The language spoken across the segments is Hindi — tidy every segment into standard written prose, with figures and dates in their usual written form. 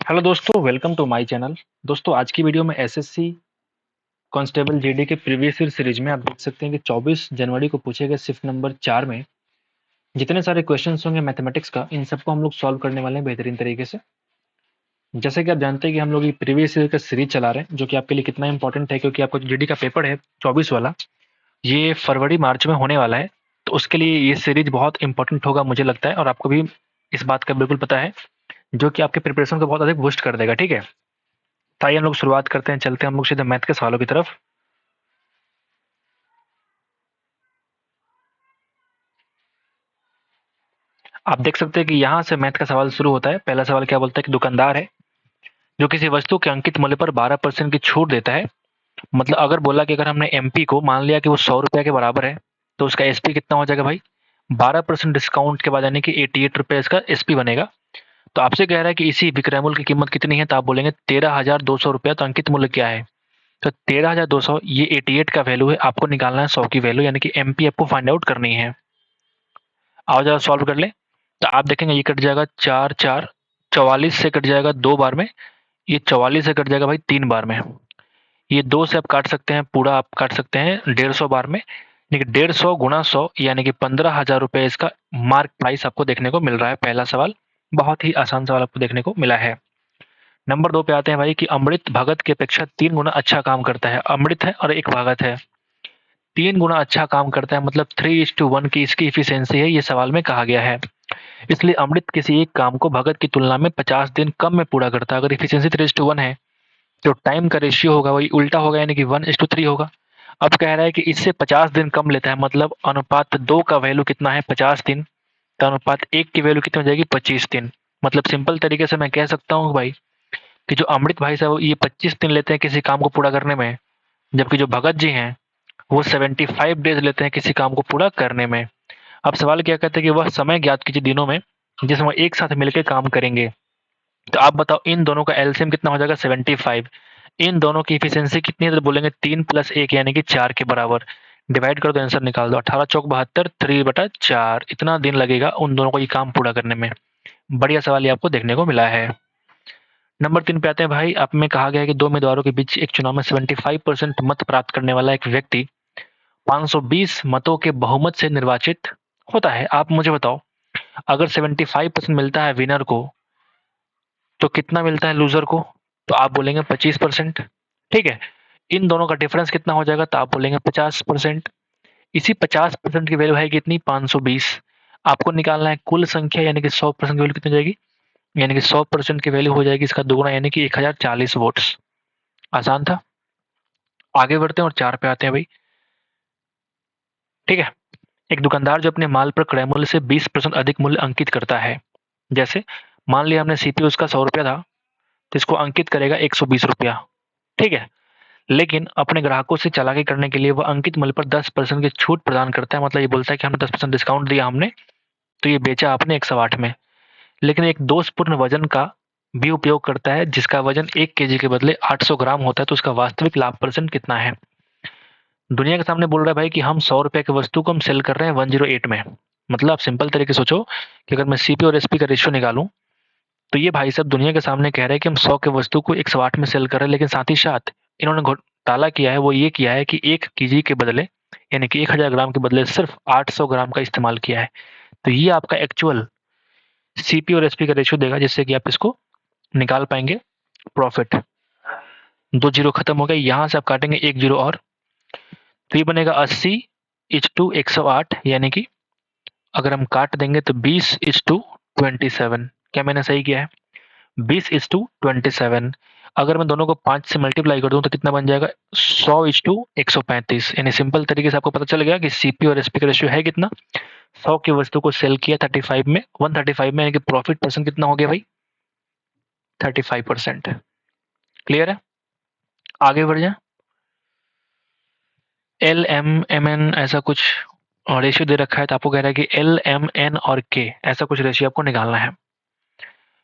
हेलो दोस्तों, वेलकम टू माय चैनल। दोस्तों, आज की वीडियो में एसएससी कांस्टेबल जीडी के प्रीवियस ईयर सीरीज में आप देख सकते हैं कि 24 जनवरी को पूछे गए शिफ्ट नंबर 4 में जितने सारे क्वेश्चंस होंगे मैथमेटिक्स का, इन सबको हम लोग सॉल्व करने वाले हैं बेहतरीन तरीके से। जैसे कि आप जानते हैं कि हम लोग ये प्रीवियस ईयर का सीरीज चला रहे हैं, जो कि आपके लिए कितना इंपॉर्टेंट है, क्योंकि आपका जीडी का पेपर है 24 वाला, ये फरवरी मार्च में होने वाला है। तो उसके लिए ये सीरीज बहुत इंपॉर्टेंट होगा मुझे लगता है, और आपको भी इस बात का बिल्कुल पता है, जो कि आपके प्रिपरेशन को बहुत अधिक बूस्ट कर देगा। ठीक है, तो आइए हम लोग शुरुआत करते हैं, चलते हैं हम लोग सीधे मैथ के सवालों की तरफ। आप देख सकते हैं कि यहाँ से मैथ का सवाल शुरू होता है। पहला सवाल क्या बोलता है कि दुकानदार है जो किसी वस्तु के अंकित मूल्य पर 12% की छूट देता है। मतलब अगर बोला कि अगर हमने एमपी को मान लिया कि वो 100 रुपये के बराबर है, तो उसका एसपी कितना हो जाएगा भाई? 12% डिस्काउंट के बाद यानी कि 88 रुपये इसका एसपी बनेगा। तो आपसे कह रहा है कि इसी विक्रय मूल्य की कीमत कितनी है, तो आप बोलेंगे 13,200 रुपया। तो अंकित मूल्य क्या है? तो 13,200, ये 88 का वैल्यू है, आपको निकालना है 100 की वैल्यू, यानी कि एमपी आपको फाइंड आउट करनी है। आओ जरा सॉल्व कर ले। तो आप देखेंगे ये कट जाएगा 4 4, 44 से कट जाएगा 2 बार में, ये 44 से कट जाएगा भाई 3 बार में, ये 2 से आप काट सकते हैं, पूरा आप काट सकते हैं 150 बार में, यानी कि 150 गुणा 100 यानी कि 15,000 रुपये इसका मार्क प्राइस आपको देखने को मिल रहा है। पहला सवाल बहुत ही आसान सवाल आपको देखने को मिला है। नंबर 2 पे आते हैं भाई कि अमृत भगत की अपेक्षा 3 गुना अच्छा काम करता है। अमृत है और एक भगत है, 3 गुना अच्छा काम करता है, मतलब 3:1 की इसकी इफिशियंसी है, ये सवाल में कहा गया है। इसलिए अमृत किसी एक काम को भगत की तुलना में 50 दिन कम में पूरा करता है। अगर इफिशियंसी 3:1 है, तो टाइम का रेशियो होगा वही उल्टा होगा, यानी कि 1:3 होगा। अब कह रहा है कि इससे 50 दिन कम लेता है, मतलब अनुपात 2 का वैल्यू कितना है? 50 दिन। तो अनुपात 1 की वैल्यू कितनी हो जाएगी? 25 दिन। मतलब सिंपल तरीके से मैं कह सकता हूँ भाई कि जो अमृत भाई साहब ये 25 दिन लेते हैं किसी काम को पूरा करने में, जबकि जो भगत जी हैं वो 75 डेज लेते हैं किसी काम को पूरा करने में। अब सवाल क्या कहते हैं कि वह समय ज्ञात कीजिए दिनों में जिसमें एक साथ मिलकर काम करेंगे। तो आप बताओ इन दोनों का एलसीएम कितना हो जाएगा? 75। इन दोनों की इफिशियंसी कितनी है? तो बोलेंगे 3 + 1 यानी कि 4 के बराबर। डिवाइड कर दो, आंसर निकाल दो। 18 चौक 72, 3/4 इतना दिन लगेगा उन दोनों को ये काम पूरा करने में। बढ़िया सवाल ये आपको देखने को मिला है। नंबर 3 पे आते हैं भाई। आप में कहा गया है कि 2 उम्मीदवारों के बीच एक चुनाव में 75% मत प्राप्त करने वाला एक व्यक्ति 520 मतों के बहुमत से निर्वाचित होता है। आप मुझे बताओ, अगर 75% मिलता है विनर को, तो कितना मिलता है लूजर को? तो आप बोलेंगे 25%। ठीक है, इन दोनों का डिफरेंस कितना हो जाएगा? तो आप बोलेंगे 50%। इसी 50% की वैल्यू है कितनी? 520। आपको निकालना है कुल संख्या, यानी कि 100% की वैल्यू कितनी हो जाएगी? यानी कि 100% की वैल्यू हो जाएगी इसका दोगुना, यानी कि 1040 वोट्स। आसान था। आगे बढ़ते हैं और 4 पे आते हैं भाई। ठीक है, एक दुकानदार जो अपने माल पर क्रय मूल्य से 20% अधिक मूल्य अंकित करता है। जैसे मान लिया हमने सीपीयू उसका 100 रुपया था, तो इसको अंकित करेगा 120 रुपया। ठीक है, लेकिन अपने ग्राहकों से चालाकी करने के लिए वह अंकित मूल्य पर 10% की छूट प्रदान करता है। मतलब ये बोलता है कि हमने 10% डिस्काउंट दिया हमने, तो ये बेचा आपने 108 में। लेकिन एक दोषपूर्ण वजन का भी उपयोग करता है, जिसका वजन 1 केजी के बदले 800 ग्राम होता है। तो उसका वास्तविक लाभ परसेंट कितना है? दुनिया के सामने बोल रहा है भाई कि हम 100 रुपए की वस्तु को हम सेल कर रहे हैं 108 में। मतलब आप सिंपल तरीके से सोचो कि अगर मैं सीपी और एसपी का रेशियो निकालूं, तो ये भाई साहब दुनिया के सामने कह रहे हैं कि हम 100 के वस्तु को 108 में सेल कर रहे हैं, लेकिन साथ ही साथ इन्होंने घोटाला किया है। वो ये किया है कि 1 केजी के बदले, यानी कि 1000 ग्राम के बदले सिर्फ 800 ग्राम का इस्तेमाल किया है। तो ये आपका एक्चुअल सीपी और एसपी का रेशियो देगा, जिससे कि आप इसको निकाल पाएंगे प्रॉफिट। 2 जीरो खत्म हो गए, यहाँ से आप काटेंगे 1 जीरो और, तो ये बनेगा 80:108, यानी कि अगर हम काट देंगे तो 20:27। क्या मैंने सही किया है? 20:27। अगर मैं दोनों को 5 से मल्टीप्लाई कर दूं तो कितना बन जाएगा? 100:135। यानी सिंपल तरीके से आपको पता चल गया कि सीपी और एसपी का रेशियो है कितना। 100 की वस्तु को सेल किया 35 में, 135 में, यानी कि प्रॉफिट परसेंट कितना हो गया भाई? 35%। क्लियर है? आगे बढ़ जाए। एल एम एम एन ऐसा कुछ रेशियो दे रखा है, तो आपको कह रहा है कि एल एम एन और के ऐसा कुछ रेशियो आपको निकालना है।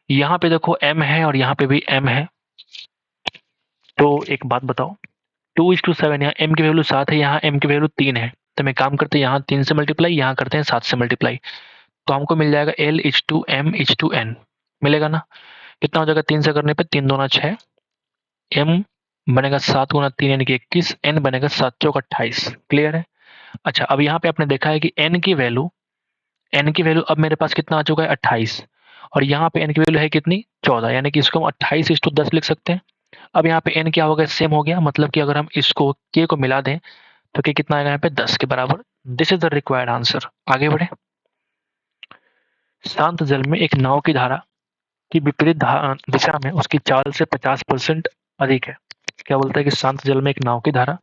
यहाँ पे देखो m है और यहाँ पे भी m है। तो एक बात बताओ, 2:7, यहाँ m की वैल्यू 7 है, यहाँ m की वैल्यू 3 है। तो मैं काम करते हैं यहाँ 3 से मल्टीप्लाई, यहाँ करते हैं 7 से मल्टीप्लाई, तो हमको मिल जाएगा L:2M:N मिलेगा ना। कितना हो जाएगा 3 से करने पे 3 दूना 6, m बनेगा 7 गुना 3 यानी कि 21, n बनेगा 7 चौक 28। क्लियर है। अच्छा अब यहाँ पे आपने देखा है कि n की वैल्यू अब मेरे पास कितना आ चुका है 28, और यहाँ पे n की वैल्यू है कितनी 14, यानी कि इसको हम 28:10 लिख सकते हैं। अब यहाँ पे n क्या हो गया सेम हो गया, मतलब कि अगर हम इसको k को मिला दें तो k कितना आएगा यहाँ पे 10 के बराबर। This is the required answer. आगे बढ़े। शांत जल में एक नाव की धारा की विपरीत दिशा में उसकी चाल से 50% अधिक है। क्या बोलता है कि शांत जल में एक नाव की धारा,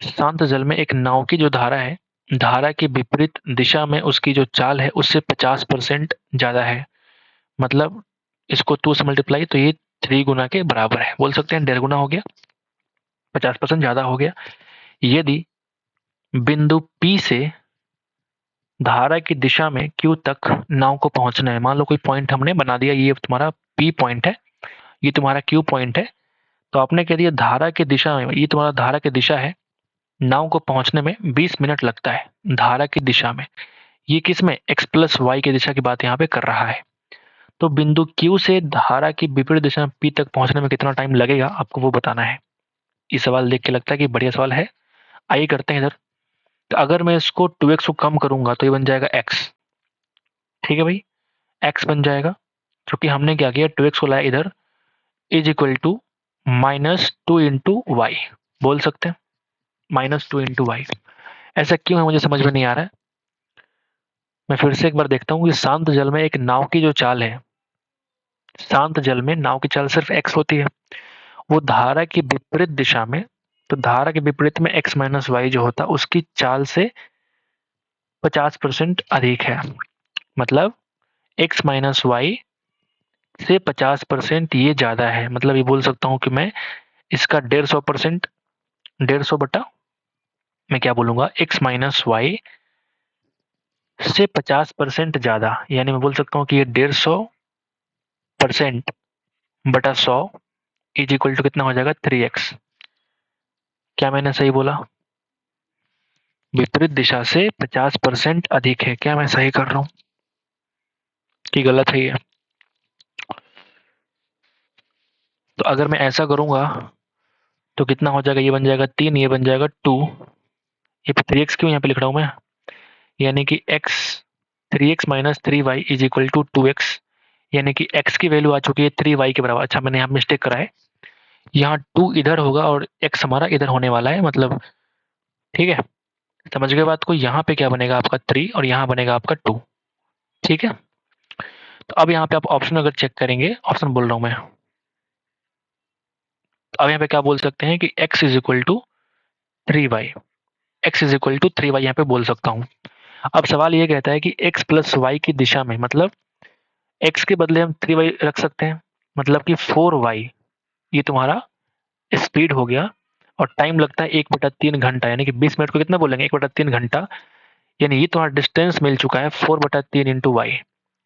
शांत जल में एक नाव की जो धारा है, धारा की विपरीत दिशा में उसकी जो चाल है उससे 50% ज्यादा है। मतलब इसको 2 से मल्टीप्लाई तो ये 3 गुना के बराबर है, बोल सकते हैं 1.5 गुना हो गया, 50% ज्यादा हो गया। यदि बिंदु P से धारा की दिशा में Q तक नाव को पहुंचना है, मान लो कोई पॉइंट हमने बना दिया, ये तुम्हारा P पॉइंट है, ये तुम्हारा Q पॉइंट है, तो आपने कह दिया धारा की दिशा में, ये तुम्हारा धारा की दिशा है, नाव को पहुंचने में 20 मिनट लगता है धारा की दिशा में। ये किस में x+y की दिशा की बात यहाँ पे कर रहा है। तो बिंदु Q से धारा की विपरीत दिशा में P तक पहुंचने में कितना टाइम लगेगा आपको वो बताना है। ये सवाल देख के लगता है कि बढ़िया सवाल है। आइए करते हैं इधर। तो अगर मैं इसको 2x को कम करूंगा तो ये बन जाएगा x। ठीक है भाई, x बन जाएगा, क्योंकि हमने क्या किया 2x को लाया इधर, is equal to -2 into y, बोल सकते हैं -2 इंटू वाई। ऐसा क्यों है मुझे समझ में नहीं आ रहा है। मैं फिर से एक बार देखता हूँ कि शांत जल में एक नाव की जो चाल है, शांत जल में नाव की चाल सिर्फ x होती है, वो धारा की विपरीत दिशा में, तो धारा के विपरीत में x माइनस वाई जो होता है उसकी चाल से 50% अधिक है। मतलब x माइनस वाई से 50% ये ज्यादा है। मतलब ये बोल सकता हूँ कि मैं इसका 150%, 150 बटा मैं क्या बोलूंगा x माइनस वाई से 50% ज्यादा, यानी मैं बोल सकता हूँ कि ये 150% बटा 100 इज इक्वल टू कितना हो जाएगा 3x। क्या मैंने सही बोला? विपरीत दिशा से 50% अधिक है। क्या मैं सही कर रहा हूँ कि गलत है ये? तो अगर मैं ऐसा करूंगा तो कितना हो जाएगा, ये बन जाएगा 3, ये बन जाएगा 2, ये 3x क्यों यहाँ पे लिख रहा हूँ मैं, यानी कि x 3x minus 3y is equal to 2x, यानी कि x की वैल्यू आ चुकी है 3y के बराबर। अच्छा मैंने यहाँ मिस्टेक करा है, यहाँ 2 इधर होगा और x हमारा इधर होने वाला है, मतलब ठीक है, समझ गए बात को। यहाँ पे क्या बनेगा आपका 3 और यहाँ बनेगा आपका 2। ठीक है, तो अब यहाँ पे आप ऑप्शन अगर चेक करेंगे, ऑप्शन बोल रहा हूँ मैं, तो अब यहाँ पे क्या बोल सकते हैं कि x is equal to 3y, x is equal to 3y यहाँ पे बोल सकता हूँ। अब सवाल ये कहता है कि x प्लस वाई की दिशा में, मतलब x के बदले हम 3y रख सकते हैं, मतलब कि 4y, ये तुम्हारा स्पीड हो गया, और टाइम लगता है 1/3 घंटा, यानी कि 20 मिनट को कितना बोलेंगे 1/3 घंटा, यानी ये तुम्हारा डिस्टेंस मिल चुका है 4/3 इंटू वाई।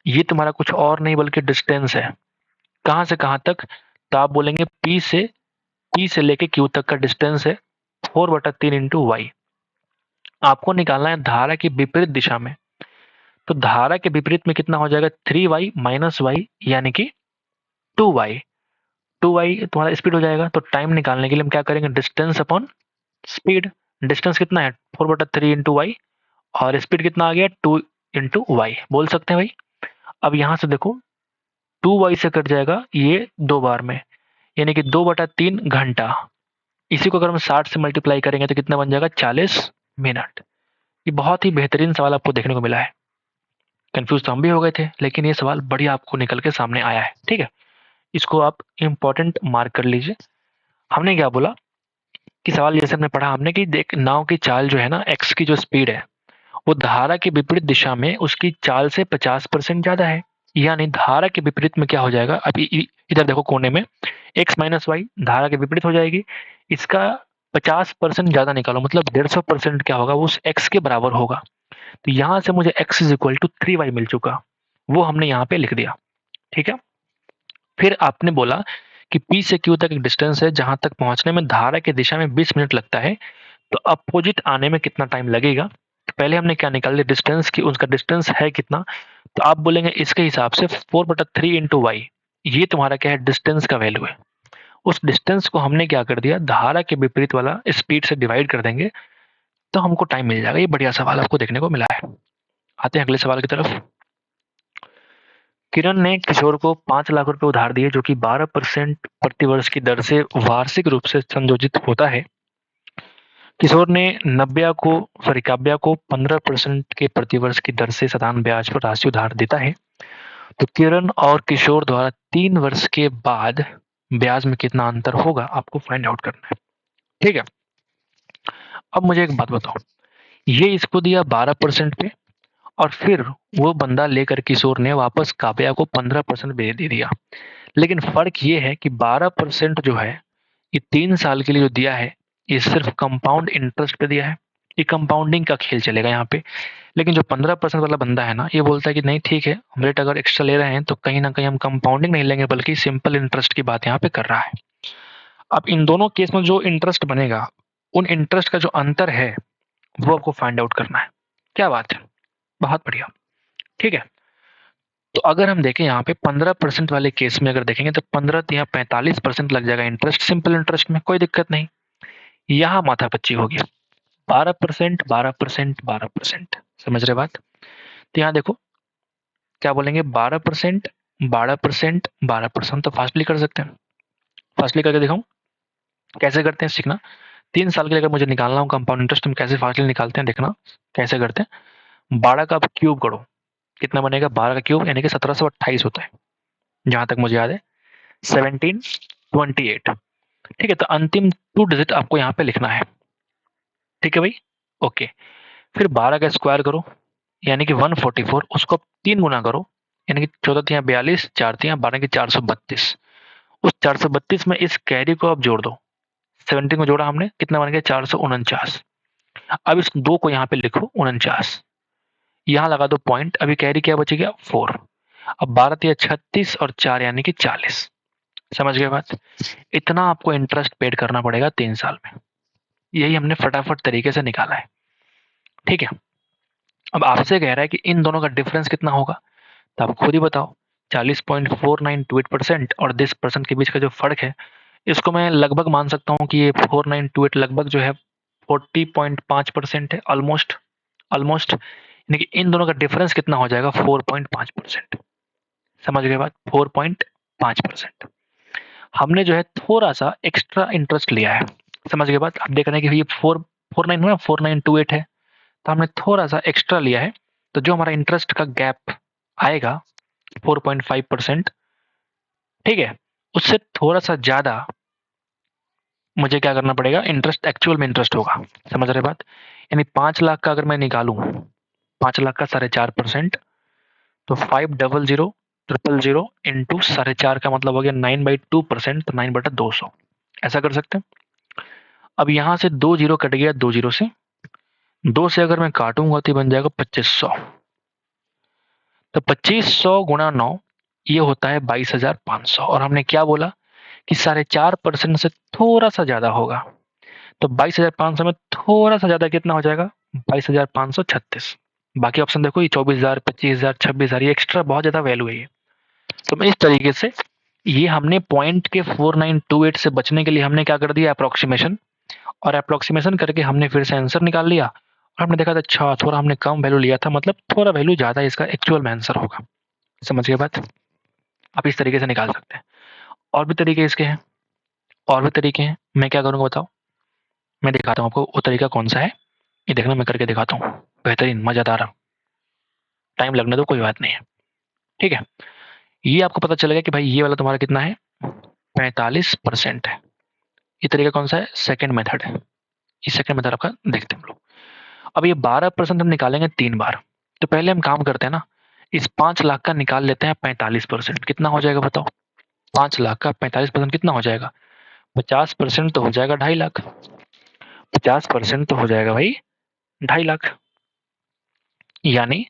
ये तुम्हारा कुछ और नहीं बल्कि डिस्टेंस है, कहाँ से कहाँ तक, तो आप बोलेंगे P से लेके Q तक का डिस्टेंस है 4/3 इंटू वाई। आपको निकालना है धारा की विपरीत दिशा में, तो धारा के विपरीत में कितना हो जाएगा 3y माइनस वाई, यानी कि 2y। 2y तुम्हारा स्पीड हो जाएगा। तो टाइम निकालने के लिए हम क्या करेंगे, डिस्टेंस अपॉन स्पीड। डिस्टेंस कितना है 4/3 इंटू वाई, और स्पीड कितना आ गया 2 इंटू वाई, बोल सकते हैं भाई। अब यहाँ से देखो 2y से कट जाएगा ये 2 बार में, यानी कि 2/3 घंटा। इसी को अगर हम 60 से मल्टीप्लाई करेंगे तो कितना बन जाएगा 40 मिनट। ये बहुत ही बेहतरीन सवाल आपको देखने को मिला है। कंफ्यूज तो हम भी हो गए थे, लेकिन ये सवाल बढ़िया आपको निकल के सामने आया है। ठीक है, इसको आप इंपॉर्टेंट मार्क कर लीजिए। हमने क्या बोला कि सवाल जैसे हमने पढ़ा, हमने कि देख नाव की चाल जो है ना, एक्स की जो स्पीड है वो धारा के विपरीत दिशा में उसकी चाल से 50% ज्यादा है। यानी धारा के विपरीत में क्या हो जाएगा, अभी इधर देखो कोने में x माइनस वाई धारा के विपरीत हो जाएगी, इसका 50% ज्यादा निकालो, मतलब 150% क्या होगा, वो उस x के बराबर होगा। तो यहां से मुझे x is equal to 3y मिल चुका, वो हमने यहाँ पे लिख दिया। ठीक है, फिर आपने बोला कि P से Q तक एक डिस्टेंस है जहां तक पहुंचने में धारा की दिशा में 20 मिनट लगता है, तो अपोजिट आने में कितना टाइम लगेगा। पहले हमने क्या निकाल लिया डिस्टेंस की, उसका डिस्टेंस है कितना, तो आप बोलेंगे इसके हिसाब से 4/3 इंटू वाई, ये तुम्हारा क्या है डिस्टेंस का वैल्यू है। उस डिस्टेंस को हमने क्या कर दिया धारा के विपरीत वाला स्पीड से डिवाइड कर देंगे तो हमको टाइम मिल जाएगा। ये बढ़िया सवाल आपको देखने को मिला है। आते हैं अगले सवाल की तरफ। किरण ने किशोर को 5 लाख रुपए उधार दिए जो कि 12% प्रतिवर्ष की दर से वार्षिक रूप से संयोजित होता है। किशोर ने काव्या को 15% के प्रतिवर्ष की दर से समान ब्याज पर राशि उधार देता है। तो किरण और किशोर द्वारा 3 वर्ष के बाद ब्याज में कितना अंतर होगा आपको फाइंड आउट करना है। ठीक है, अब मुझे एक बात बताओ, ये इसको दिया 12% पे और फिर वो बंदा लेकर किशोर ने वापस काव्या को 15% दे दिया, लेकिन फर्क ये है कि 12% जो है ये 3 साल के लिए जो दिया है ये सिर्फ कंपाउंड इंटरेस्ट पे दिया है, ये कंपाउंडिंग का खेल चलेगा यहाँ पे। लेकिन जो 15% वाला बंदा है ना, ये बोलता है कि नहीं ठीक है, हम रेट अगर एक्स्ट्रा ले रहे हैं तो कहीं ना कहीं हम कंपाउंडिंग नहीं लेंगे बल्कि सिंपल इंटरेस्ट की बात यहाँ पे कर रहा है। अब इन दोनों केस में जो इंटरेस्ट बनेगा उन इंटरेस्ट का जो अंतर है वो आपको फाइंड आउट करना है। क्या बात है, बहुत बढ़िया। ठीक है, तो अगर हम देखें यहाँ पे 15% वाले केस में अगर देखेंगे तो 15 या 45% लग जाएगा इंटरेस्ट, सिंपल इंटरेस्ट में कोई दिक्कत नहीं। यहाँ माथापच्ची होगी 12%, 12%, 12%, समझ रहे बात। तो यहाँ देखो क्या बोलेंगे 12%, 12%, 12%, तो फास्टली कर सकते हैं। फास्टली करके दिखाऊं कैसे करते हैं, सीखना। 3 साल के लिए अगर मुझे निकालना हो कंपाउंड इंटरेस्ट हम कैसे फास्टली निकालते हैं, देखना कैसे करते हैं। 12 का क्यूब करो, कितना बनेगा 12 का क्यूब यानी कि 1728 होता है जहां तक मुझे याद है, 1728। ठीक है, तो अंतिम 2 डिजिट आपको यहाँ पे लिखना है। ठीक है भाई, ओके। फिर 12 का स्क्वायर करो यानी कि 144, उसको 3 गुना करो यानी कि 14 42, 4 12 की 432। उस 432 में इस कैरी को आप जोड़ दो, 17 को जोड़ा हमने, कितना बन गया 449। अब इस 2 को यहाँ पे लिखो 49, यहाँ लगा दो पॉइंट, अभी कैरी क्या बच गया 4। अब 12 36 और 4 यानी कि 40। समझ गए बात। इतना आपको इंटरेस्ट पेड करना पड़ेगा 3 साल में, यही हमने फटाफट तरीके से निकाला है। ठीक है, अब आपसे कह रहा है कि इन दोनों का डिफरेंस कितना होगा, तो आप खुद ही बताओ। 40.4928% और 10% के बीच का जो फर्क है इसको मैं लगभग मान सकता हूँ कि ये 4928 लगभग जो है 40.5% है, ऑलमोस्ट ऑलमोस्ट, यानी कि इन दोनों का डिफरेंस कितना हो जाएगा 4.5%। समझ गए बात, 4.5%। हमने जो है थोड़ा सा एक्स्ट्रा इंटरेस्ट लिया है। समझ गए बात, आप देख रहे हैं कि ये 4928 है, तो हमने थोड़ा सा एक्स्ट्रा लिया है, तो जो हमारा इंटरेस्ट का गैप आएगा 4.5%, ठीक है, उससे थोड़ा सा ज्यादा मुझे क्या करना पड़ेगा, इंटरेस्ट एक्चुअल में इंटरेस्ट होगा। समझ रहे बात, यानी 5 लाख का अगर मैं निकालूं, 5 लाख का 4.5%, तो 500,000 इंटू 4.5 का मतलब हो गया 9/2%, तो 9/200, ऐसा कर सकते हैं। अब यहां से 2 जीरो कट गया, 2 जीरो से 2 से अगर मैं काटूंगा तो बन जाएगा 2500, तो 2500 गुणा 9 ये होता है 22,500, और हमने क्या बोला कि 4.5% से थोड़ा सा ज्यादा होगा, तो 22,500 में थोड़ा सा ज्यादा कितना हो जाएगा 22,536। बाकी ऑप्शन देखो, ये 24,000, 25,000, 26,000, ये एक्स्ट्रा बहुत ज्यादा वैल्यू है ये। तो मैं इस तरीके से ये हमने पॉइंट के 4928 से बचने के लिए हमने क्या कर दिया अप्रोक्सीमेशन, और अप्रोक्सीमेशन करके हमने फिर से आंसर निकाल लिया, और हमने देखा था अच्छा थोड़ा हमने कम वैल्यू लिया था, मतलब थोड़ा वैल्यू ज्यादा इसका एक्चुअल में आंसर होगा। समझ गए बात, आप इस तरीके से निकाल सकते हैं। और भी तरीके इसके हैं, और भी तरीके हैं, मैं क्या करूंगा बताओ, मैं दिखाता हूँ आपको वो तरीका कौन सा है, ये देखना मैं करके दिखाता हूँ, बेहतरीन मजेदार, टाइम लगने दो कोई बात नहीं है। ठीक है, ये आपको पता चलेगा कि भाई ये वाला तुम्हारा कितना है 45% है। ये तरीका कौन सा है, सेकेंड मेथड है। ये सेकेंड मेथड आपका देखते हैं हम लोग। अब ये 12% हम निकालेंगे 3 बार, तो पहले हम काम करते हैं ना, इस 5 लाख का निकाल लेते हैं 45%, कितना हो जाएगा बताओ, 5 लाख का 45% कितना हो जाएगा, 50% तो हो जाएगा 2.5 लाख, 50% तो हो जाएगा भाई 2.5 लाख, यानी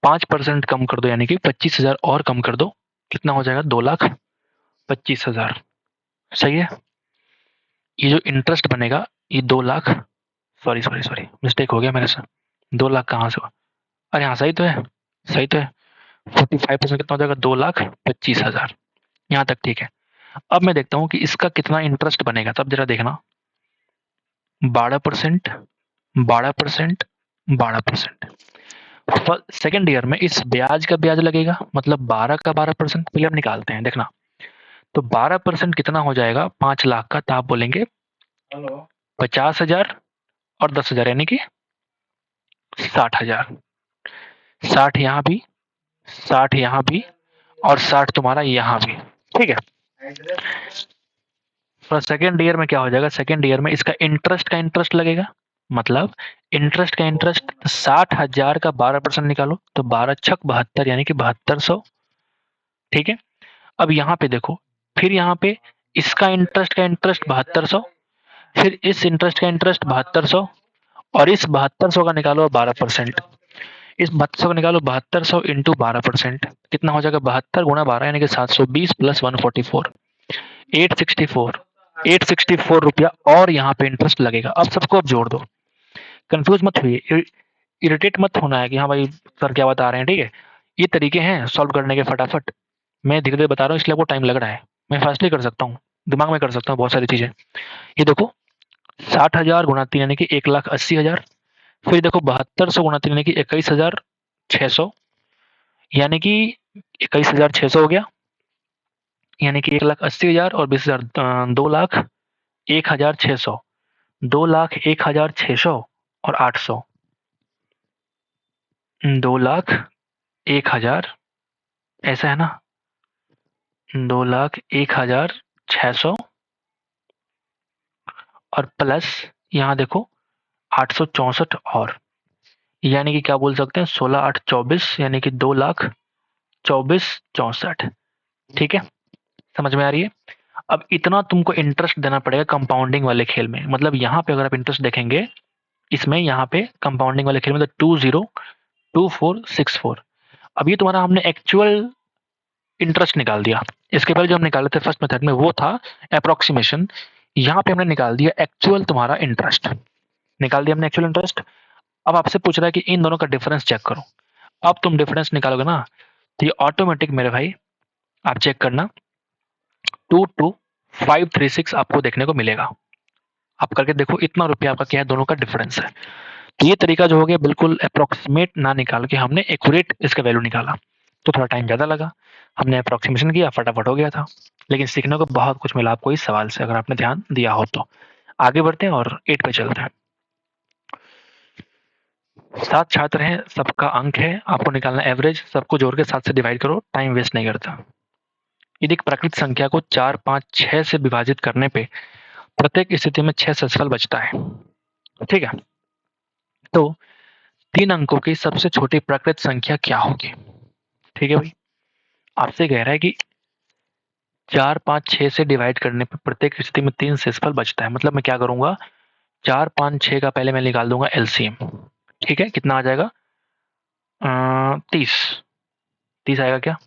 5% कम कर दो यानी कि 25,000 और कम कर दो, कितना हो जाएगा 2,25,000। सही है, ये जो इंटरेस्ट बनेगा ये 2 lakh, sorry sorry sorry mistake हो गया मेरे से, 2 लाख कहाँ से हुआ? अरे हाँ सही तो है, सही तो है। 45% कितना हो जाएगा? 2,25,000। यहाँ तक ठीक है। अब मैं देखता हूँ कि इसका कितना इंटरेस्ट बनेगा, तब जरा देखना। 12%, 12%, 12%। सेकेंड ईयर में इस ब्याज का ब्याज लगेगा, मतलब 12 का 12%। पहले हम निकालते हैं, देखना। तो 12% कितना हो जाएगा 5 लाख का? तो आप बोलेंगे 50,000 और 10,000 यानी कि 60,000। 60 यहाँ भी, 60 यहाँ भी, और 60 तुम्हारा यहाँ भी। ठीक है। तो सेकेंड ईयर में क्या हो जाएगा? सेकेंड ईयर में इसका इंटरेस्ट का इंटरेस्ट लगेगा, मतलब इंटरेस्ट का इंटरेस्ट। 60,000 का 12% निकालो तो 12 छक 72 यानी कि 7200। ठीक है। अब यहाँ पे देखो, फिर यहाँ पे इसका इंटरेस्ट का इंटरेस्ट 7200, फिर इस इंटरेस्ट का इंटरेस्ट 7200, और इस 7200 का निकालो 12%। इस 7200 का निकालो 7200 इंटू 12%। कितना हो जाएगा? 72 गुणा 12 यानी कि 720 प्लस 144, 864। 864 रुपया और यहाँ पे इंटरेस्ट लगेगा। अब सबको अब जोड़ दो, कंफ्यूज मत हुई, इरिटेट मत होना है कि हाँ भाई सर क्या बता रहे हैं। ठीक है, ये तरीके हैं सॉल्व करने के फटाफट। मैं धीरे धीरे बता रहा हूँ इसलिए आपको टाइम लग रहा है। मैं फास्टली कर सकता हूँ, दिमाग में कर सकता हूँ बहुत सारी चीजें। ये देखो, 60,000 गुणा 3 यानी कि 1,80,000। फिर देखो 7200 गुणा 3 यानी कि 21,600, यानी कि 21,600 हो गया, यानी कि 1,80,000 और 20,000, 2,01,600, 2,01,600 और 800, 2,01,000, ऐसा है ना? 2,01,600 और प्लस यहाँ देखो 864 और, यानी कि क्या बोल सकते हैं? 16,824 यानी कि 2,24,64। ठीक है, समझ में आ रही है? अब इतना तुमको इंटरेस्ट देना पड़ेगा कंपाउंडिंग वाले खेल में। मतलब यहाँ पे अगर आप इंटरेस्ट देखेंगे, इसमें यहाँ पे कंपाउंडिंग वाले खेल में तो 202464। अब ये तुम्हारा हमने एक्चुअल इंटरेस्ट निकाल दिया। इसके पहले जो हम निकाले थे फर्स्ट मेथड में वो था अप्रोक्सीमेशन। यहाँ पे हमने निकाल दिया एक्चुअल तुम्हारा इंटरेस्ट, निकाल दिया हमने एक्चुअल इंटरेस्ट। अब आपसे पूछ रहा है कि इन दोनों का डिफरेंस चेक करो। अब तुम डिफरेंस निकालोगे ना तो ये ऑटोमेटिक मेरे भाई आप चेक करना 22,536 आपको देखने को मिलेगा। आप करके देखो इतना रुपया आपका क्या है, दोनों का डिफरेंस है। तो ये तरीका जो हो गया बिल्कुल अप्रोक्सीमेट ना निकाल के हमने एक्यूरेट इसका वैल्यू निकाला। तो थोड़ा टाइम ज़्यादा लगा, हमने अप्रोक्सीमेशन किया, फटाफट हो गया था। लेकिन सीखने को बहुत कुछ मिला आपको इस सवाल से, अगर आपने ध्यान दिया हो तो। आगे बढ़ते हैं और 8 पे चलते हैं। 7 छात्र हैं, सबका अंक है, आपको निकालना एवरेज। सबको जोड़ के 7 से डिवाइड करो, टाइम वेस्ट नहीं करता। यदि एक प्राकृत संख्या को 4, 5, 6 से विभाजित करने पे प्रत्येक स्थिति में 6 शेषफल बचता है। ठीक है, तो 3 अंकों की सबसे छोटी प्राकृत संख्या क्या होगी? ठीक है भाई, आपसे कह रहा है कि 4, 5, 6 से डिवाइड करने पर प्रत्येक स्थिति में 3 शेषफल बचता है। मतलब मैं क्या करूंगा, 4, 5, 6 का पहले मैं निकाल दूंगा एलसीएम। ठीक है, कितना आ जाएगा? 30। 30 आएगा क्या?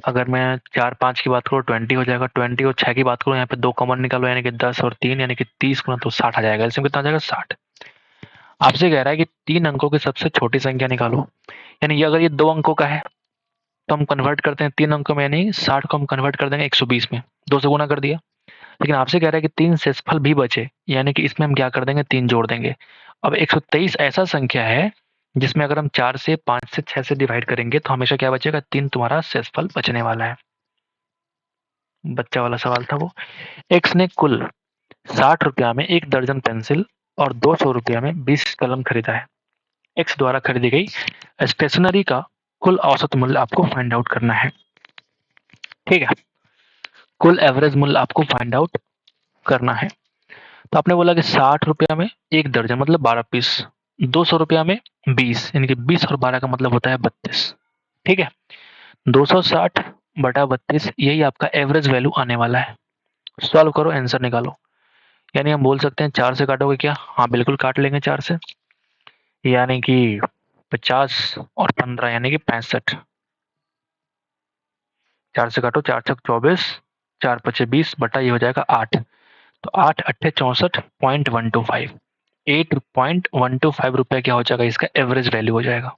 अगर मैं 4, 5 की बात करूँ 20 हो जाएगा। 20 और 6 की बात करूँ, यहाँ पे 2 कॉमन निकालो यानी कि 10 और 3 यानी कि 30 गुना तो 60 आ जाएगा। एलसीएम कितना आ जाएगा? 60। आपसे कह रहा है कि 3 अंकों की सबसे छोटी संख्या निकालो। यानी ये अगर ये 2 अंकों का है तो हम कन्वर्ट करते हैं 3 अंकों में, यानी 60 को हम कन्वर्ट कर देंगे 120 में, 2 से गुना कर दिया। लेकिन आपसे कह रहा है कि 3 शेषफल भी बचे, यानी कि इसमें हम क्या कर देंगे, 3 जोड़ देंगे। अब 123 ऐसा संख्या है जिसमें अगर हम 4 से 5 से 6 से डिवाइड करेंगे तो हमेशा क्या बचेगा? 3 तुम्हारा शेषफल बचने वाला है। बच्चा वाला सवाल था वो। एक्स ने कुल 60 रुपया में 1 दर्जन पेंसिल और 200 रुपया में 20 कलम खरीदा है। एक्स द्वारा खरीदी गई स्टेशनरी का कुल औसत मूल्य आपको फाइंड आउट करना है। ठीक है, कुल एवरेज मूल्य आपको फाइंड आउट करना है। तो आपने बोला कि 60 रुपया में 1 दर्जन मतलब 12 पीस, 200 रुपया में 20 यानी कि 20 और 12 का मतलब होता है 32। ठीक है, 260 बटा 32 यही आपका एवरेज वैल्यू आने वाला है। सॉल्व करो, आंसर निकालो। यानी हम बोल सकते हैं 4 से काटोगे क्या? हाँ बिल्कुल काट लेंगे 4 से, यानी कि 50 और 15 यानी कि 65। 4 से काटो, 4 छक 24, 4 पचे 20 बटा ये हो जाएगा 8। तो 8 अट्ठे 64.125। 8.125 रुपये क्या हो जाएगा, इसका एवरेज वैल्यू हो जाएगा।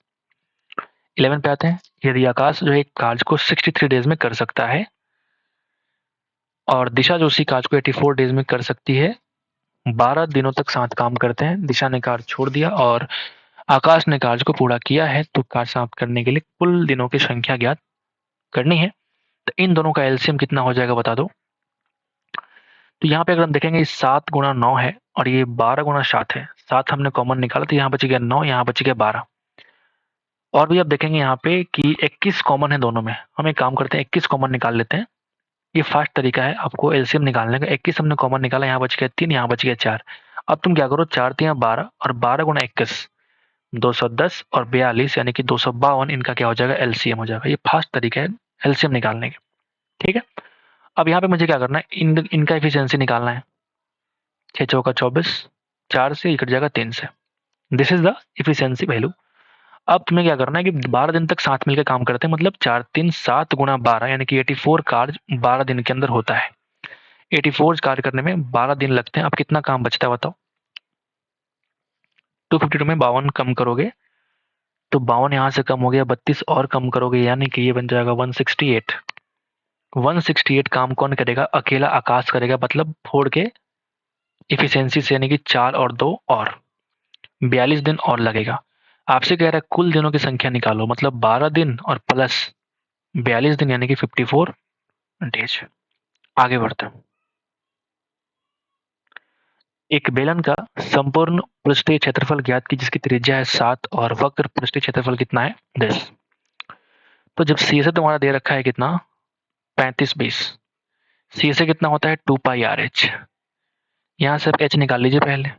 11 पे आते हैं। यदि आकाश जो है कार्य को 63 डेज में कर सकता है और दिशा जो उसी कार्य को 84 डेज में कर सकती है, 12 दिनों तक साथ काम करते हैं, दिशा ने कार्य छोड़ दिया और आकाश ने कार्य को पूरा किया है, तो कार्य समाप्त करने के लिए कुल दिनों की संख्या ज्ञात करनी है। तो इन दोनों का एलसीएम कितना हो जाएगा बता दो। तो यहाँ पे अगर हम देखेंगे 7 गुणा 9 है और ये 12 गुणा 7 है। 7 हमने कॉमन निकाला तो यहाँ बच गया 9, यहाँ बच गया 12। और भी आप देखेंगे यहाँ पे कि 21 कॉमन है दोनों में। हम एक काम करते हैं 21 कॉमन निकाल लेते हैं। ये फास्ट तरीका है आपको एलसीएम निकालने का। 21 हमने कॉमन निकाला, यहाँ बच गया 3, यहाँ बच गया 4। अब तुम क्या करो, 4 3 12 और 12 गुणा 21 210 और 42 यानी कि 252, इनका क्या हो जाएगा, एलसीएम हो जाएगा। ये फास्ट तरीका है एलसीएम निकालने का। ठीक है, अब यहाँ पे मुझे क्या करना है, इनका एफिशिएंसी निकालना है। 6 चौका 24, 4 से कट जाएगा 3 से। This is the efficiency value. अब तुम्हें क्या करना है कि 12 दिन तक साथ मिलकर काम करते हैं, मतलब 4 3 7 गुणा 12 यानी कि 84 कार्य 12 दिन के अंदर होता है। 84 कार्य करने में 12 दिन लगते हैं। अब कितना काम बचता है बताओ। 252 में 52 कम करोगे तो 52 यहाँ से कम हो गया, 32 और कम करोगे यानी कि ये बन जाएगा 168। 168 काम कौन करेगा, अकेला आकाश करेगा, मतलब फोड़ के इफिशियंसी से, यानी कि 4 और 2 और 42 दिन और लगेगा। आपसे कह रहा है कुल दिनों की संख्या निकालो, मतलब 12 दिन और प्लस 42 दिन यानी कि 54 डेज। आगे बढ़ते हैं। एक बेलन का संपूर्ण पृष्ठीय क्षेत्रफल ज्ञात की जिसकी त्रिज्या है 7 और वक्र पृष्ठीय क्षेत्रफल कितना है 10। तो जब सी से तुम्हारा दे रखा है कितना 35-20, सी से कितना होता है 2 पाई आर एच। यहाँ से एच निकाल लीजिए पहले।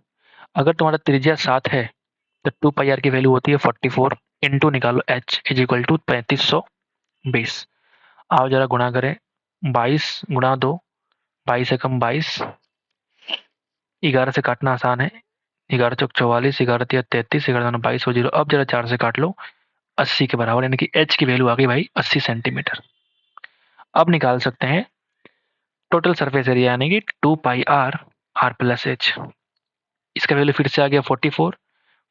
अगर तुम्हारा त्रिज्या 7 है तो 2 पाई आर की वैल्यू होती है 44 इंटू निकालो एच इज इक्वल टू 3520। आओ जरा गुणा करें, 22 गुणा 2, 22 से कम 22, 11 से काटना आसान है, 11 चौक 44, 11 तिया 33, 11 22 हो 0। अब जरा 4 से काट लो, 80 के बराबर, यानी कि एच की वैल्यू आ गई भाई 80 सेंटीमीटर। अब निकाल सकते हैं टोटल सरफेस एरिया यानी कि 2 पाई आर आर प्लस एच। इसका वैल्यू फिर से आ गया 44,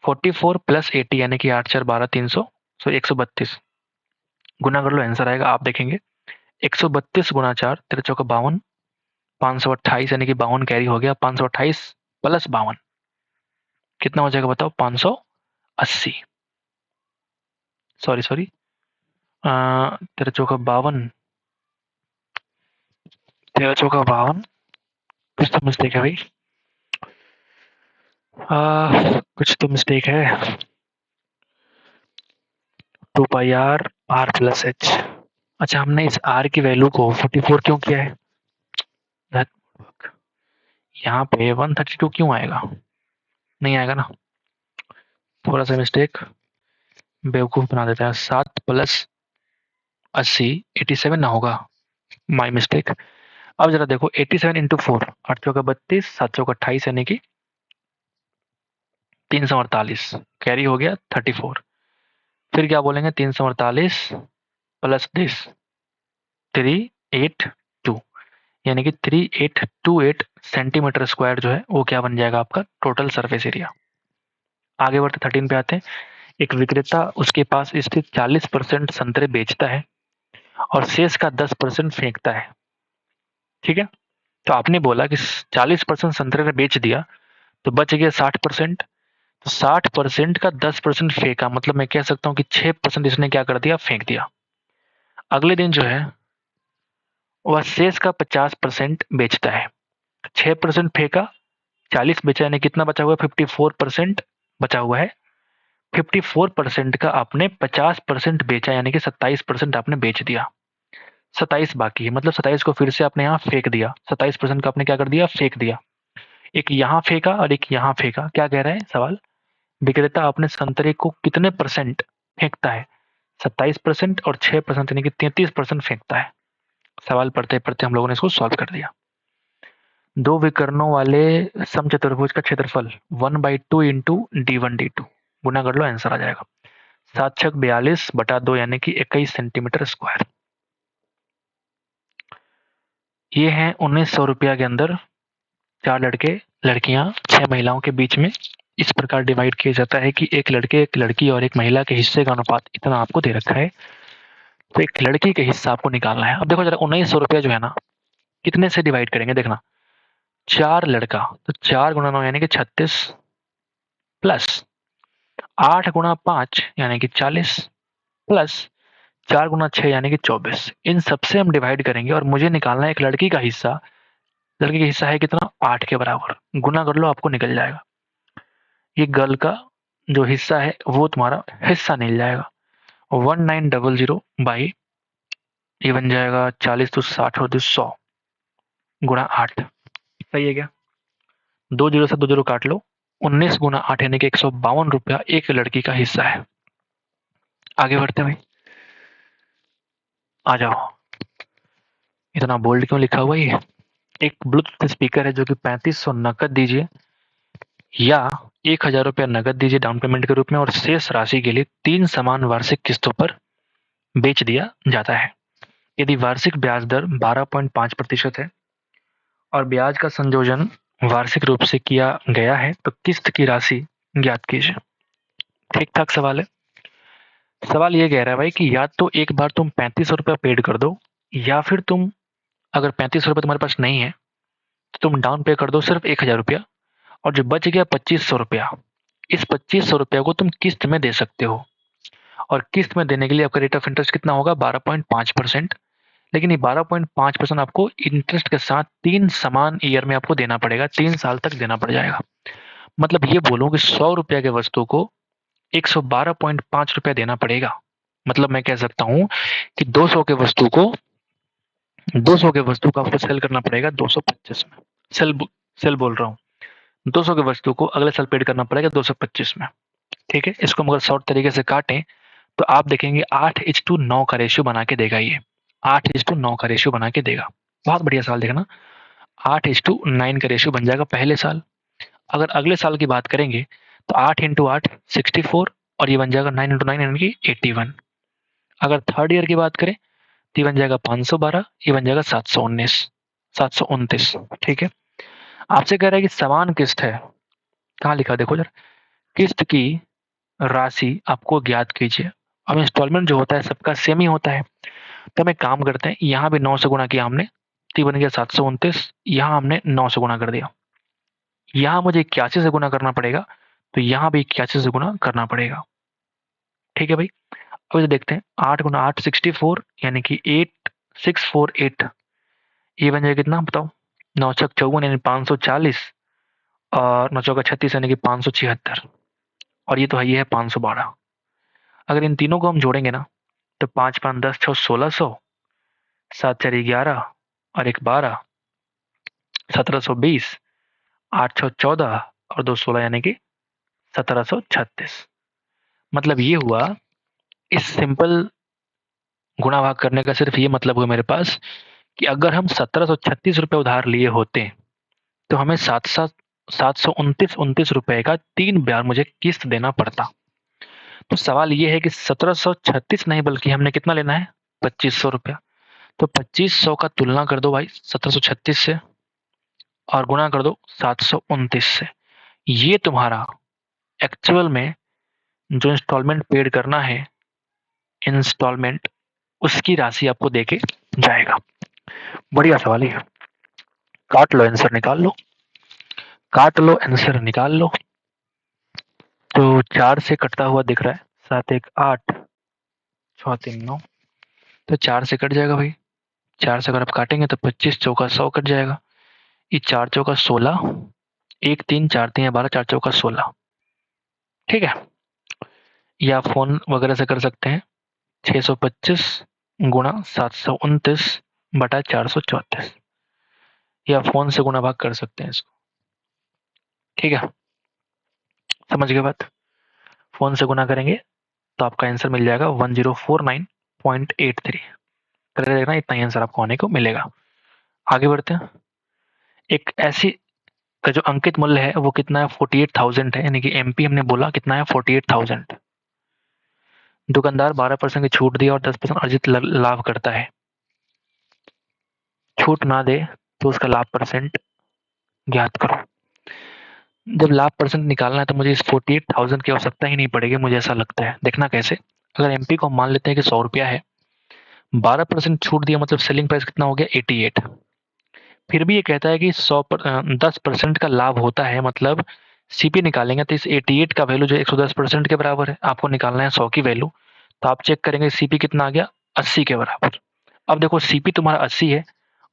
44 प्लस 80 यानी कि 8 4 12 300, सो 132। गुना कर लो, आंसर आएगा आप देखेंगे 132 गुना 4 तेरह चौका 52, 528 यानी कि 52 कैरी हो गया। 528 प्लस 52 कितना हो जाएगा बताओ, 580। सॉरी तेरह चौका 52, तेरह चौका 52, कुछ तो मिस्टेक है भाई, कुछ तो मिस्टेक है। 2 पाई आर आर प्लस एच। अच्छा, हमने इस आर की वैल्यू को 44 क्यों किया है, यहाँ पे 132 क्यों आएगा, नहीं आएगा ना, थोड़ा सा मिस्टेक बेवकूफ बना देता है। 7 प्लस 80 87 ना होगा, माई मिस्टेक। अब जरा देखो 87 इंटू 4, 8 चौका 32, 7 चौका 28 यानी कि 348 कैरी हो गया 34। फिर क्या बोलेंगे 348 प्लस दिस 382 यानी कि 3828 सेंटीमीटर स्क्वायर जो है वो क्या बन जाएगा आपका टोटल सरफेस एरिया। आगे बढ़ते 13 पे आते हैं। एक विक्रेता उसके पास स्थित 40% संतरे बेचता है और शेष का 10% फेंकता है। ठीक है, तो आपने बोला कि 40% संतरे ने बेच दिया तो बच गया 60%। तो 60% का 10% फेंका, मतलब मैं कह सकता हूँ कि 6% इसने क्या कर दिया, फेंक दिया। अगले दिन जो है वह शेष का 50% बेचता है। 6% फेंका, 40 बेचा, यानी कितना बचा हुआ है, 54% बचा हुआ है। 54% का आपने 50% बेचा, यानी कि 27% आपने बेच दिया। 27 बाकी है, मतलब 27 को फिर से आपने यहाँ फेंक दिया। 27% का आपने क्या कर दिया, फेंक दिया। एक यहाँ फेंका और एक यहाँ फेंका। क्या कह रहा है सवाल, विक्रेता अपने संतरे को कितने परसेंट फेंकता है, 27% और 6% यानी कि 33% फेंकता है। सवाल पढ़ते पढ़ते हम लोगों ने इसको सॉल्व कर दिया। दो विकर्णों वाले समचतुर्भुज का क्षेत्रफल 1/2 इंटू d1 d2 गुना कर लो, आंसर आ जाएगा 7 छक 42 बटा 2 यानी कि 21 सेंटीमीटर स्क्वायर। ये है 1900 रुपया के अंदर 4 लड़के लड़कियां 6 महिलाओं के बीच में इस प्रकार डिवाइड किया जाता है कि एक लड़के, एक लड़की और एक महिला के हिस्से का अनुपात इतना आपको दे रखा है, तो एक लड़की के हिस्सा आपको निकालना है। अब देखो जरा 1900 रुपया जो है ना, कितने से डिवाइड करेंगे देखना। 4 लड़का, तो 4 गुणा 9 यानी कि 36 प्लस 8 गुणा 5 यानी कि 40 प्लस 4 गुणा 6 यानी कि 24। इन सबसे हम डिवाइड करेंगे और मुझे निकालना है एक लड़की का हिस्सा। लड़की का हिस्सा है कितना, 8 के बराबर। गुना कर लो, आपको निकल जाएगा। ये गर्ल का जो हिस्सा है वो तुम्हारा हिस्सा निकल जाएगा। 1900 बाई, ये बन जाएगा 40 तो 60 और 100 गुणा 8। सही है क्या? 2 जीरो से 2 जीरो काट लो। 19 गुना 8 यानी कि 152 रुपया एक लड़की का हिस्सा है। आगे बढ़ते भाई, आ जाओ। इतना बोल्ड क्यों लिखा हुआ ये? एक ब्लूटूथ स्पीकर है जो कि 3500 नकद दीजिए या 1000 रुपया नकद दीजिए डाउन पेमेंट के रूप में, और शेष राशि के लिए 3 समान वार्षिक किस्तों पर बेच दिया जाता है। यदि वार्षिक ब्याज दर 12.5% है और ब्याज का संयोजन वार्षिक रूप से किया गया है तो किस्त की राशि ज्ञात कीजिए। ठीक ठाक सवाल है। सवाल ये कह रहा है भाई कि या तो एक बार तुम 3500 रुपया पेड कर दो, या फिर तुम, अगर 3500 रुपया तुम्हारे पास नहीं है तो तुम डाउन पे कर दो सिर्फ 1000 रुपया, और जो बच गया 2500 रुपया, इस 2500 रुपया को तुम किस्त में दे सकते हो। और किस्त में देने के लिए आपका रेट ऑफ इंटरेस्ट कितना होगा, 12.5%। लेकिन ये 12.5% आपको इंटरेस्ट के साथ 3 समान ईयर में आपको देना पड़ेगा, 3 साल तक देना पड़ जाएगा। मतलब ये बोलूं कि 100 रुपया के वस्तु को 112.5 रुपया देना पड़ेगा। मतलब मैं कह सकता हूं कि 200 के वस्तु को 200 के वस्तु को आपको सेल करना पड़ेगा 225 में। सेल बोल रहा हूँ। 200 के वस्तु को अगले साल पेड करना पड़ेगा 225 में। ठीक है, इसको हम अगर शॉर्ट तरीके से काटें तो आप देखेंगे 8:9 का रेशियो बना के देगा। ये 8:9 का रेशियो बना के देगा। बहुत बढ़िया सवाल देखना। 8:9 का रेशियो बन जाएगा पहले साल। अगर अगले साल की बात करेंगे तो 8 इंटू 8 64, और ये बन जाएगा 9 इंटू 9 यानी कि 81। अगर थर्ड ईयर की बात करें तो ये बन जाएगा 512, ये बन जाएगा 729। ठीक है, आपसे कह रहा है कि समान किस्त है, कहाँ लिखा देखो जरा, किस्त की राशि आपको ज्ञात कीजिए। अब इंस्टॉलमेंट जो होता है सबका सेम ही होता है, तो हम एक काम करते हैं, यहाँ भी 9 से गुणा किया हमने तो बन गया 729, यहाँ हमने 9 से गुणा कर दिया। यहाँ मुझे 81 से गुणा करना पड़ेगा, तो यहाँ भी 81 से गुणा करना पड़ेगा। ठीक है भाई, अब इसे देखते हैं। 8 गुना 8 64 यानी कि 8648, ये बन जाएगा कितना बताओ, 9 छक 54 यानी 540, और 9 चौका 36 यानी कि 576, और ये तो है, ये है 512। अगर इन तीनों को हम जोड़ेंगे ना तो 5 5 10 6 1600, 7 4 11 और 1 12, 1720, 8 6 14 और 2 16 यानी कि 1736। मतलब ये हुआ, इस सिंपल गुणा भाग करने का सिर्फ ये मतलब हुआ मेरे पास कि अगर हम 1736 रुपये उधार लिए होते तो हमें 729 रुपए का 3 बार मुझे किस्त देना पड़ता। तो सवाल ये है कि 1736 नहीं बल्कि हमने कितना लेना है, 2500 रुपया। तो 2500 का तुलना कर दो भाई 1736 से और गुणा कर दो 729 से। ये तुम्हारा एक्चुअल में जो इंस्टॉलमेंट पेड करना है, इंस्टॉलमेंट, उसकी राशि आपको देके जाएगा। बढ़िया सवाल है। काट लो, आंसर निकाल लो, काट लो, आंसर निकाल लो। तो 4 से कटता हुआ दिख रहा है, 7 1 8 6 3 9, तो 4 से कट जाएगा भाई। 4 से अगर आप काटेंगे तो 25 चौका 100 कट जाएगा। ये 4 चौका 16, 1 3 4 3 12, 4 चौका 16। ठीक है, या फोन वगैरह से कर सकते हैं, 625 गुणा 729 बटा 434, या फोन से गुणा भाग कर सकते हैं इसको। ठीक है, समझ गए बात। फोन से गुणा करेंगे तो आपका आंसर मिल जाएगा 1049.83। करके देखना, इतना ही आंसर आपको आने को मिलेगा। आगे बढ़ते हैं। एक ऐसी का जो अंकित मूल्य है वो कितना है, 48,000 है, यानी कि एमपी हमने बोला कितना है, 48,000। दुकानदार 12% की छूट दी और 10% अर्जित लाभ करता है। छूट ना दे तो उसका लाभ परसेंट ज्ञात करो। जब लाभ परसेंट निकालना है तो मुझे इस 48,000 की आवश्यकता ही नहीं पड़ेगी, मुझे ऐसा लगता है। देखना कैसे, अगर एमपी को हम मान लेते हैं कि 100 रुपया है, 12% छूट दिया मतलब सेलिंग प्राइस कितना हो गया 88। फिर भी ये कहता है कि 10% का लाभ होता है, मतलब सीपी निकालेंगे तो इस 88 का वैल्यू जो 110% के बराबर है, आपको निकालना है 100 की वैल्यू, तो आप चेक करेंगे सीपी कितना आ गया 80 के बराबर। अब देखो सीपी तुम्हारा 80 है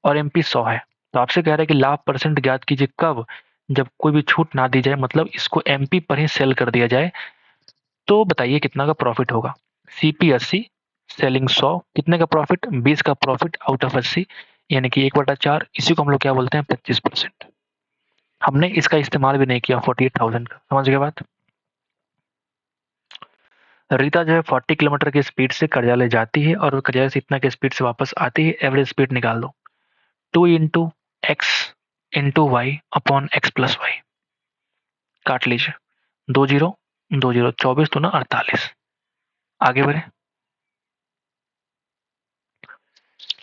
और एमपी 100 है, तो आपसे कह रहा है कि लाभ परसेंट ज्ञात कीजिए कब, जब कोई भी छूट ना दी जाए, मतलब इसको एमपी पर ही सेल कर दिया जाए। तो बताइए कितना का प्रॉफिट होगा। सीपी 80, सेलिंग 100, कितने का प्रॉफिट 20 का प्रॉफिट आउट ऑफ 80, यानी कि 1/4। इसी को हम लोग क्या बोलते हैं 25%। हमने इसका इस्तेमाल भी नहीं किया 48,000 का, समझ गए बात। रीता जो है 40 किलोमीटर की स्पीड से कार्यालय जाती है और कार्यालय से इतना की स्पीड से वापस आती है, एवरेज स्पीड निकाल दो। 2 into x into y upon x plus y, काट लीजिए। 20 20 24 तो ना 48। आगे बढ़े,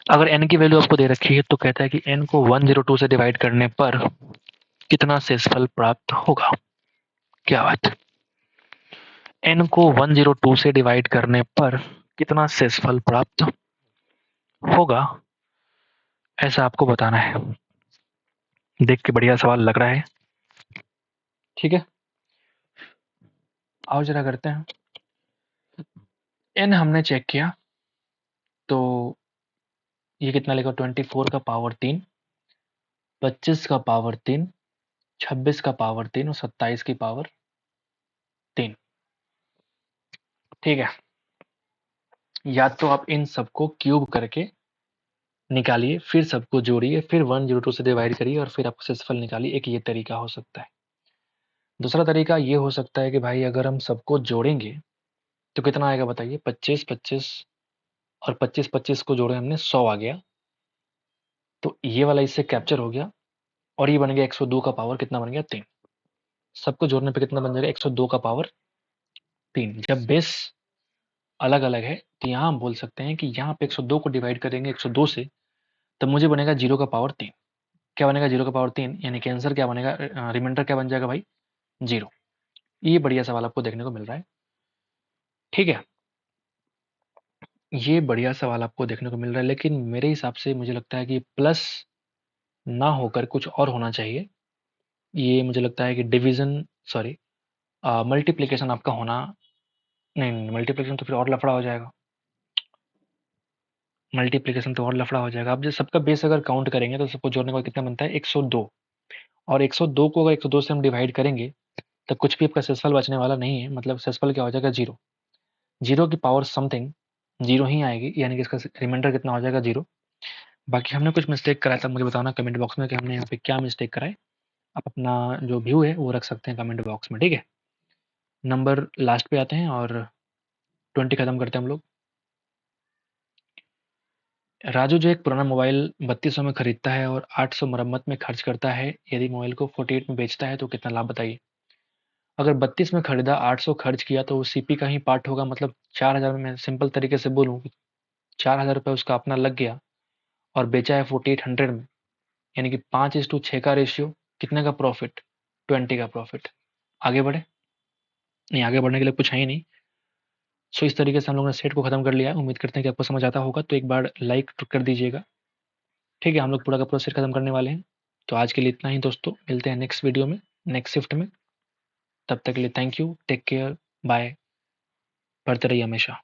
अगर n की वैल्यू आपको दे रखी है तो कहता है कि n को 102 से डिवाइड करने पर कितना शेषफल प्राप्त होगा। क्या बात है, n को 102 से डिवाइड करने पर कितना शेषफल प्राप्त होगा, ऐसा आपको बताना है। देख के बढ़िया सवाल लग रहा है, ठीक है। आओ जरा करते हैं। n हमने चेक किया तो ये कितना लेगा, 24 का पावर 3, 25 का पावर 3, 26 का पावर 3 और 27 की पावर 3। ठीक है, या तो आप इन सबको क्यूब करके निकालिए, फिर सबको जोड़िए, फिर 102 से डिवाइड करिए और फिर आपको शेषफल निकालिए। एक ये तरीका हो सकता है। दूसरा तरीका ये हो सकता है कि भाई अगर हम सबको जोड़ेंगे तो कितना आएगा बताइए, 25 25 और 25 25 को जोड़े हमने 100 आ गया, तो ये वाला इससे कैप्चर हो गया और ये बन गया 102 का पावर कितना बन गया 3। सबको जोड़ने पे कितना बन जाएगा 102 का पावर 3। जब बेस अलग अलग है तो यहाँ हम बोल सकते हैं कि यहाँ पे 102 को डिवाइड करेंगे 102 से, तब मुझे बनेगा 0 का पावर 3। क्या बनेगा 0 का पावर 3, यानी कि आंसर क्या बनेगा, रिमाइंडर क्या बन जाएगा भाई 0। ये बढ़िया सवाल आपको देखने को मिल रहा है, ठीक है। ये बढ़िया सवाल आपको देखने को मिल रहा है, लेकिन मेरे हिसाब से मुझे लगता है कि प्लस ना होकर कुछ और होना चाहिए। ये मुझे लगता है कि डिवीजन, सॉरी मल्टीप्लिकेशन आपका होना, नहीं मल्टीप्लिकेशन तो फिर और लफड़ा हो जाएगा। मल्टीप्लिकेशन तो और लफड़ा हो जाएगा। आप जो सबका बेस अगर काउंट करेंगे तो सबको जोड़ने का कितना बनता है 102, और 102 को अगर 102 से हम डिवाइड करेंगे तब कुछ भी आपका शेषफल बचने वाला नहीं है, मतलब शेषफल क्या हो जाएगा 0। 0 की पावर समथिंग 0 ही आएगी, यानी कि इसका रिमाइंडर कितना हो जाएगा 0। बाकी हमने कुछ मिस्टेक कराया था, मुझे बताना कमेंट बॉक्स में कि हमने यहाँ पे क्या मिस्टेक कराए। आप अपना जो व्यू है वो रख सकते हैं कमेंट बॉक्स में, ठीक है। नंबर लास्ट पे आते हैं और 20 खत्म करते हैं हम लोग। राजू जो एक पुराना मोबाइल 3200 में खरीदता है और 800 मरम्मत में खर्च करता है, यदि मोबाइल को 48 में बेचता है तो कितना लाभ बताइए। अगर 32 में खरीदा 800 खर्च किया तो वो सीपी का ही पार्ट होगा, मतलब 4000 में। मैं सिंपल तरीके से बोलूँ 4000 रुपये उसका अपना लग गया और बेचा है 4800 में, यानी कि 5:6 का रेशियो, कितने का प्रॉफिट 20 का प्रॉफिट। आगे बढ़े, नहीं आगे बढ़ने के लिए कुछ है ही नहीं। सो इस तरीके से हम लोगों ने सेट को खत्म कर लिया है। उम्मीद करते हैं कि आपको समझ आता होगा, तो एक बार लाइक कर दीजिएगा, ठीक है। हम लोग पूरा का पूरा सेट खत्म करने वाले हैं। तो आज के लिए इतना ही दोस्तों, मिलते हैं नेक्स्ट वीडियो में, नेक्स्ट शिफ्ट में। तब तक के लिए thank you, take care, bye, पढ़ते रहिए हमेशा।